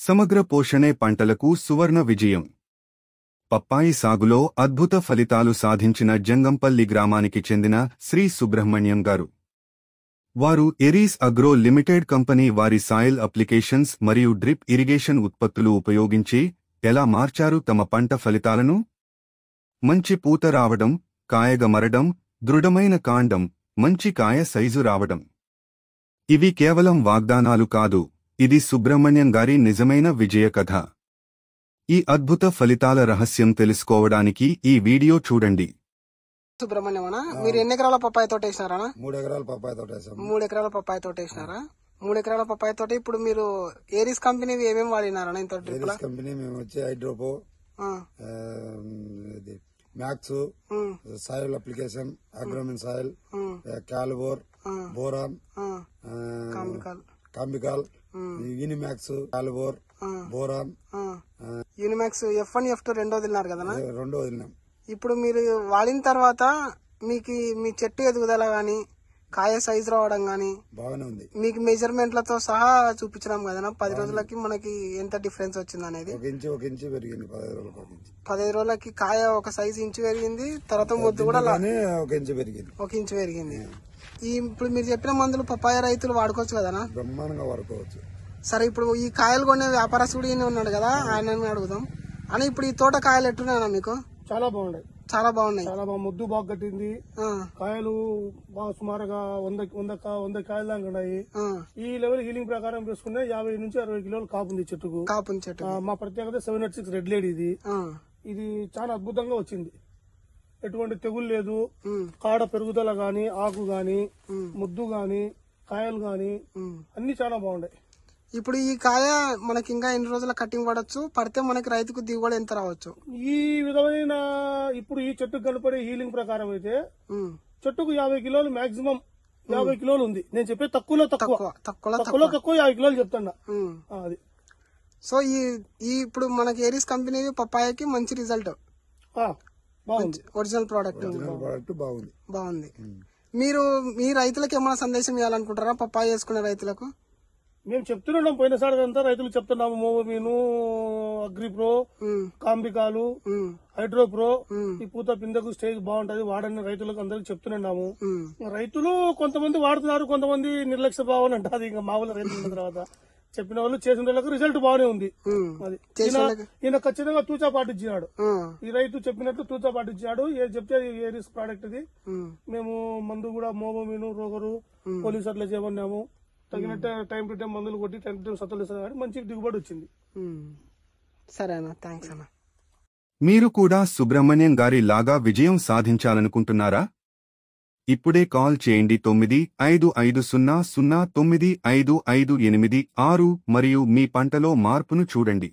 సమగ్ర పోషణే పంటలకు సువర్ణ విజయం. పప్పాయి సాగులో అద్భుత ఫలితాలు సాధించిన జంగంపల్లి గ్రామానికి చెందిన శ్రీ సుబ్రహ్మణ్యం గారు. వారు ఎరీస్ అగ్రో లిమిటెడ్ కంపెనీ వారి సాయిల్ అప్లికేషన్స్ మరియు డ్రిప్ ఇరిగేషన్ ఉత్పత్తులు ఉపయోగించి ఎలా మార్చారు తమ పంట ఫలితాలను? మంచి పూత రావడం, కాయగమరడం, దృఢమైన కాండం, మంచి కాయ సైజు రావడం. ఇవి కేవలం వాగ్దానాలు కాదు, ఇది సుబ్రహ్మణ్యం గారి నిజమైన విజయ కథ. ఈ అద్భుత ఫలితాల రహస్యం తెలుసుకోవడానికి ఈ వీడియో చూడండి. సుబ్రహ్మణ్యం, మీరు ఎన్ని ఎకరాల పప్పాయి తోట వేసినారా? 3 ఎకరాల పప్పాయి తోట వేసాం. 3 ఎకరాల పప్పాయి తోట వేసినారా? 3 ఎకరాల పప్పాయి తోట. ఇప్పుడు మీరు ఏరీస్ కంపెనీ ఏమేమి వాడినారా? ఇంత ఏరీస్ కంపెనీ మేము వచ్చి హైడ్రోపో, Max, soil application, Agromin soil, Calibor, boron, Combical, Unimax, Calibor, boron, Unimax F1 F2 రెండో వదిలినారు కదా? రెండో వదిలినాం. ఇప్పుడు మీరు వాడిన తర్వాత మీకు మీ చెట్టు ఎదుగుదల గాని, కాయ సైజు రావడం గాని బాగానే ఉంది. మీకు మెజర్మెంట్లతో సహా చూపించినాం కదా, 10 రోజులకి మనకి ఎంత డిఫరెన్స్ వచ్చింది అనేది. 1 ఇంచు పెరిగింది. 15 రోజులకి కాయ ఒక సైజు ఇంచు పెరిగింది. తర్వాత ముద్దు కూడా 1 ఇంచు పెరిగింది. 1 ఇంచు పెరిగింది. ఇప్పుడు మీరు చెప్పిన మందులు పప్పాయ రైతులు వాడుకోవచ్చు కదా? బ్రహ్మాండంగా వాడుకోవచ్చు. సరే, ఇప్పుడు ఈ కాయలు కొనే వ్యాపారస్తుడు ఉన్నాడు కదా, ఆయన అడుగుదాం. అని ఇప్పుడు ఈ తోట కాయలు ఎట్టున్నాయన్నా మీకు? చాలా బాగున్నాయి. చాలా బాగున్నాయి. చాలా బాగా ముద్దు బాగా కట్టింది. కాయలు బాగా సుమారుగా 100 కాయలు దాకా ఉన్నాయి. ఈ లెవెల్ హీలింగ్ ప్రకారం వేసుకునే 50 నుంచి 60 కిలోలు కాపుంది చెట్టుకు. మా ప్రత్యేకత 706 రెడ్ లేడీ. ఇది చాలా అద్భుతంగా వచ్చింది. ఎటువంటి తెగులు లేదు. కాడ పెరుగుదల గాని, ఆకు గాని, ముద్దు గాని, కాయలు గాని అన్ని చాలా బాగున్నాయి. ఇప్పుడు ఈ కాయ మనకి ఇంకా ఎన్ని రోజుల కటింగ్ పడవచ్చు? పడితే మనకి రైతుకు దిగుబడి ఎంత రావచ్చు? ఈ విధమైన ఇప్పుడు ఈ చెట్టుకు కనపడే హీలింగ్ ప్రకారం అయితే చెట్టుకు 50 కిలోలు మాక్సిమం 50 కిలోలు ఉంది. నేను చెప్పే తక్కువలో తక్కువ 50 కిలోలు చెప్తున్నా. అది సో ఈ ఇప్పుడు మనకి ఏరీస్ కంపెనీ పప్పాయకి మంచి రిజల్ట్, ఒరిజినల్ ప్రోడక్ట్ బాగుంది. మీరు మీ రైతులకు ఏమైనా సందేశం ఇవ్వాలనుకుంటారా? పప్పాయ వేసుకునే రైతులకు మేము చెప్తున్నాం. పోయినసారి అంతా రైతులు చెప్తున్నాము. మోవోమీను, అగ్రిప్రో, కాంబికాలు, హైడ్రోప్రో, ఈ పూత పిందకు స్టేజ్ బాగుంటది, వాడని రైతులకు అందరికి చెప్తున్నాము. రైతులు కొంతమంది వాడుతున్నారు, కొంతమంది నిర్లక్ష్య భావన అంటారు. ఇంకా మామూలు రైతుల తర్వాత చెప్పిన వాళ్ళు చేసిన వాళ్ళకి రిజల్ట్ బాగానే ఉంది. అది ఈయన ఖచ్చితంగా తూచా పాటించాడు. ఈ రైతు చెప్పినట్టు తూచా పాటించాడు. ఏది చెప్తే ఏరీస్ ప్రోడక్ట్ ఇది. మేము మందు కూడా మోవోమీను, రోగరు, పోలీసర్లు చేయమన్నాము. తగినట్టు టైం టు టైం మందులు కొట్టి టైం టు టైం సత్తులు ఇస్తారు. మంచి దిగుబడి వచ్చింది. సరే అన్న, థ్యాంక్స్ అన్న. మీరు కూడా సుబ్రహ్మణ్యం గారి లాగా విజయం సాధించాలనుకుంటున్నారా? ఇప్పుడే కాల్ చేయండి 9550095586 మరియు మీ పంటలో మార్పును చూడండి.